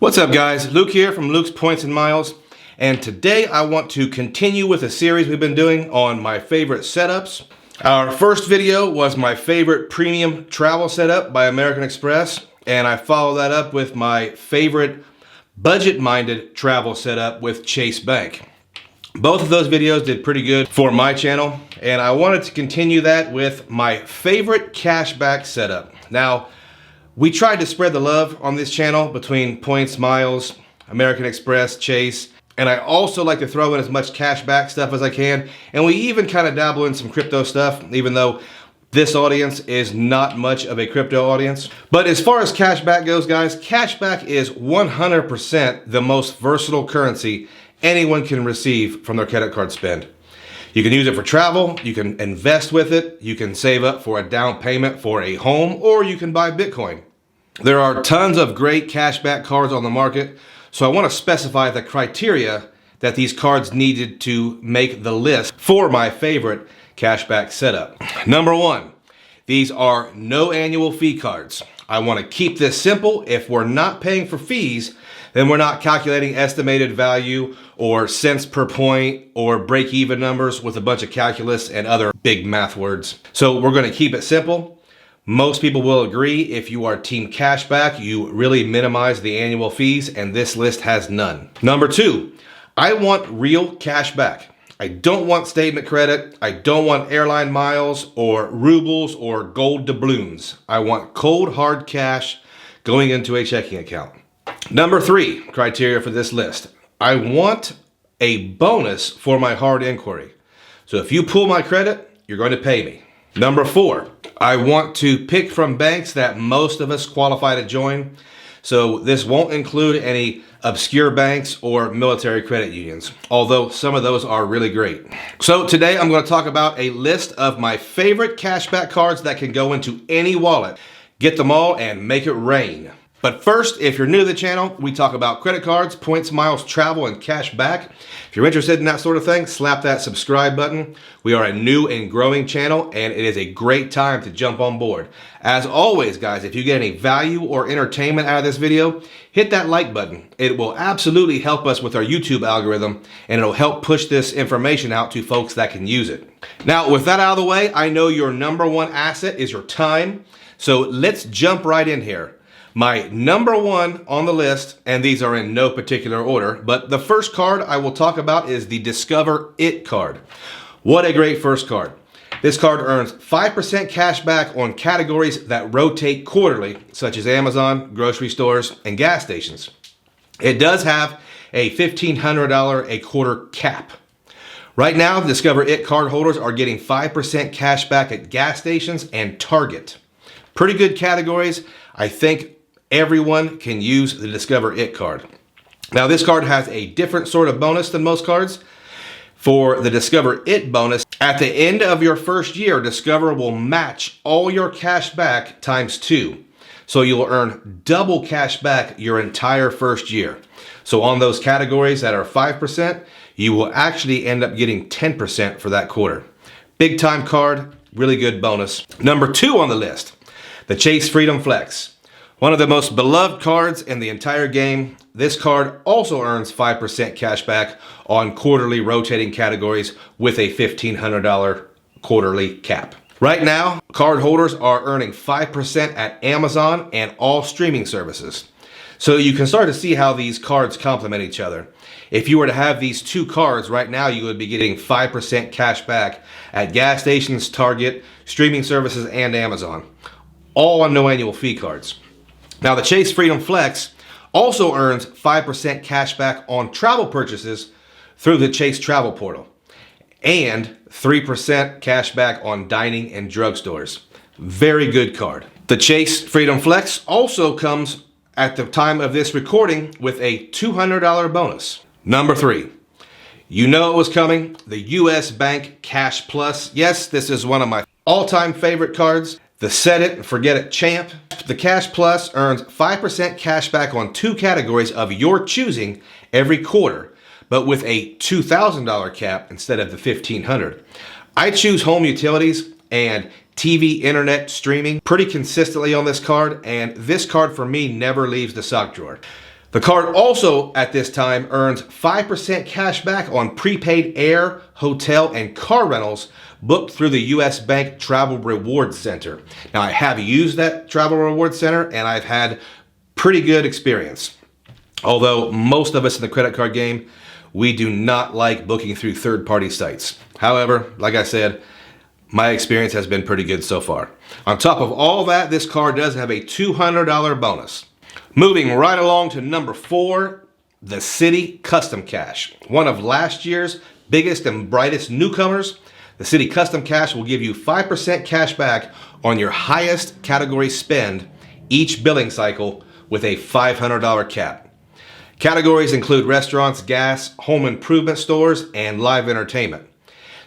What's up guys, Luke here from Luke's Points and Miles, and today I want to continue with a series we've been doing on my favorite setups. Our first video was my favorite premium travel setup by American Express, and I followed that up with my favorite budget-minded travel setup with Chase Bank. Both of those videos did pretty good for my channel, and I wanted to continue that with my favorite cashback setup. Now, we tried to spread the love on this channel between Points, Miles, American Express, Chase, and I also like to throw in as much cashback stuff as I can, and we even kind of dabble in some crypto stuff, even though this audience is not much of a crypto audience. But as far as cashback goes, guys, cashback is 100% the most versatile currency anyone can receive from their credit card spend. You can use it for travel, you can invest with it, you can save up for a down payment for a home, or you can buy Bitcoin. There are tons of great cashback cards on the market, so I want to specify the criteria that these cards needed to make the list for my favorite cashback setup. Number one, these are no annual fee cards. I want to keep this simple. If we're not paying for fees, then we're not calculating estimated value or cents per point or break-even numbers with a bunch of calculus and other big math words. So we're going to keep it simple. Most people will agree if you are team cashback, you really minimize the annual fees, and this list has none. Number two, I want real cashback. I don't want statement credit. I don't want airline miles or rubles or gold doubloons. I want cold hard cash going into a checking account. Number three criteria for this list. I want a bonus for my hard inquiry. So if you pull my credit, you're going to pay me. Number four, I want to pick from banks that most of us qualify to join. So this won't include any obscure banks or military credit unions, although some of those are really great. So today I'm going to talk about a list of my favorite cashback cards that can go into any wallet. Get them all and make it rain. But first, if you're new to the channel, we talk about credit cards, points, miles, travel, and cash back. If you're interested in that sort of thing, slap that subscribe button. We are a new and growing channel, and it is a great time to jump on board. As always, guys, if you get any value or entertainment out of this video, hit that like button. It will absolutely help us with our YouTube algorithm, and it'll help push this information out to folks that can use it. Now, with that out of the way, I know your number one asset is your time, so let's jump right in here. My number one on the list, and these are in no particular order, but the first card I will talk about is the Discover It card. What a great first card. This card earns 5% cash back on categories that rotate quarterly, such as Amazon, grocery stores, and gas stations. It does have a $1,500 a quarter cap. Right now, Discover It card holders are getting 5% cash back at gas stations and Target. Pretty good categories. I think everyone can use the Discover It card. Now this card has a different sort of bonus than most cards. For the Discover It bonus, at the end of your first year, Discover will match all your cash back times 2. So you'll earn double cash back your entire first year. So on those categories that are 5%, you will actually end up getting 10% for that quarter. Big time card, really good bonus. Number two on the list, the Chase Freedom Flex. One of the most beloved cards in the entire game. This card also earns 5% cash back on quarterly rotating categories with a $1,500 quarterly cap. Right now, card holders are earning 5% at Amazon and all streaming services. So you can start to see how these cards complement each other. If you were to have these two cards right now, you would be getting 5% cash back at gas stations, Target, streaming services, and Amazon. All on no annual fee cards. Now the Chase Freedom Flex also earns 5% cash back on travel purchases through the Chase Travel Portal and 3% cash back on dining and drugstores. Very good card. The Chase Freedom Flex also comes at the time of this recording with a $200 bonus. Number three, you know it was coming, the US Bank Cash Plus. Yes, this is one of my all-time favorite cards. The set it and forget it champ. The Cash Plus earns 5% cash back on 2 categories of your choosing every quarter, but with a $2,000 cap instead of the $1,500. I choose home utilities and TV, internet, streaming pretty consistently on this card, and this card for me never leaves the sock drawer. The card also at this time earns 5% cash back on prepaid air, hotel, and car rentals booked through the US Bank Travel Rewards Center. Now, I have used that Travel Rewards Center and I've had pretty good experience. Although most of us in the credit card game, we do not like booking through third-party sites. However, like I said, my experience has been pretty good so far. On top of all that, this card does have a $200 bonus. Moving right along to number 4, the Citi Custom Cash. One of last year's biggest and brightest newcomers, the Citi Custom Cash will give you 5% cash back on your highest category spend each billing cycle with a $500 cap. Categories include restaurants, gas, home improvement stores, and live entertainment.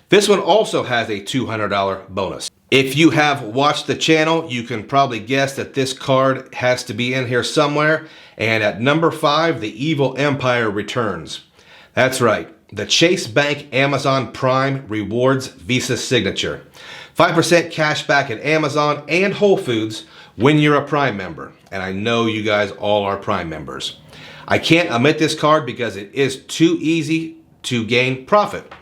This one also has a $200 bonus. If you have watched the channel, you can probably guess that this card has to be in here somewhere. And at number 5, the Evil Empire returns. That's right, the Chase Bank Amazon Prime Rewards Visa Signature. 5% cash back at Amazon and Whole Foods when you're a Prime member. And I know you guys all are Prime members. I can't omit this card because it is too easy to gain profit.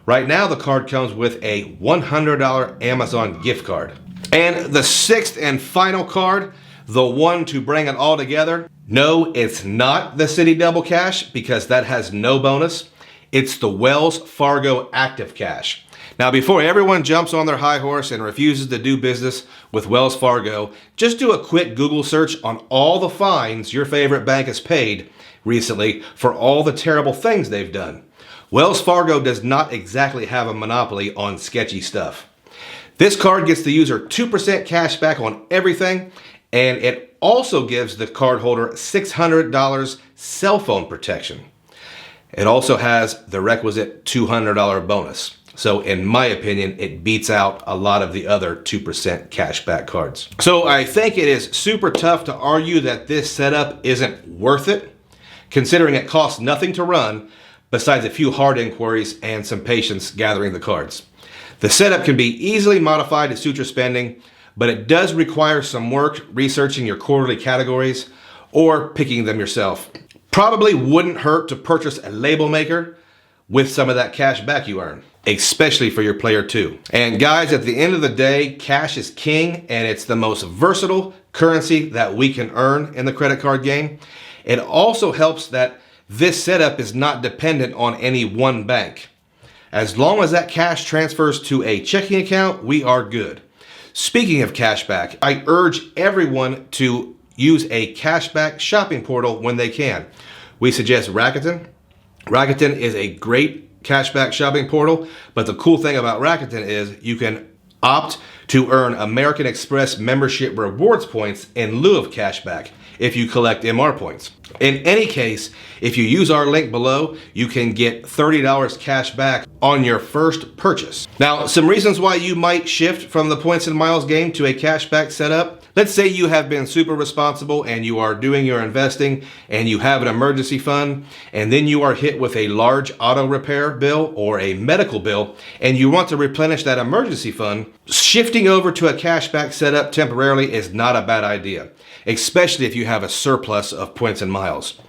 Right now, the card comes with a $100 Amazon gift card. And the 6th and final card, the one to bring it all together. No, it's not the Citi Double Cash because that has no bonus. It's the Wells Fargo Active Cash. Now, before everyone jumps on their high horse and refuses to do business with Wells Fargo, just do a quick Google search on all the fines your favorite bank has paid recently for all the terrible things they've done. Wells Fargo does not exactly have a monopoly on sketchy stuff. This card gets the user 2% cash back on everything, and it also gives the cardholder $600 cell phone protection. It also has the requisite $200 bonus. So in my opinion, it beats out a lot of the other 2% cashback cards. So I think it is super tough to argue that this setup isn't worth it, considering it costs nothing to run besides a few hard inquiries and some patience gathering the cards. The setup can be easily modified to suit your spending, but it does require some work researching your quarterly categories or picking them yourself. Probably wouldn't hurt to purchase a label maker with some of that cash back you earn, especially for your player 2. And guys, at the end of the day, cash is king and it's the most versatile currency that we can earn in the credit card game. It also helps that this setup is not dependent on any one bank. As long as that cash transfers to a checking account, we are good. Speaking of cashback, I urge everyone to use a cashback shopping portal when they can. We suggest Rakuten. Rakuten is a great cashback shopping portal, but the cool thing about Rakuten is you can opt to earn American Express membership rewards points in lieu of cashback if you collect MR points. In any case, if you use our link below, you can get $30 cash back on your first purchase. Now, some reasons why you might shift from the points and miles game to a cashback setup. Let's say you have been super responsible and you are doing your investing and you have an emergency fund, and then you are hit with a large auto repair bill or a medical bill and you want to replenish that emergency fund. Shifting over to a cashback setup temporarily is not a bad idea, especially if you have a surplus of points and miles.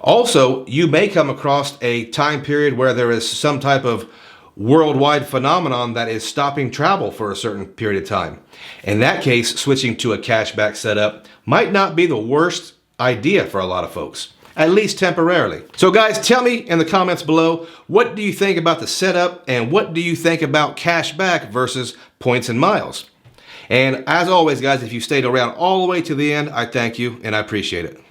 Also, you may come across a time period where there is some type of worldwide phenomenon that is stopping travel for a certain period of time. In that case, switching to a cashback setup might not be the worst idea for a lot of folks, at least temporarily. So guys, tell me in the comments below, what do you think about the setup and what do you think about cashback versus points and miles? And as always, guys, if you stayed around all the way to the end, I thank you and I appreciate it.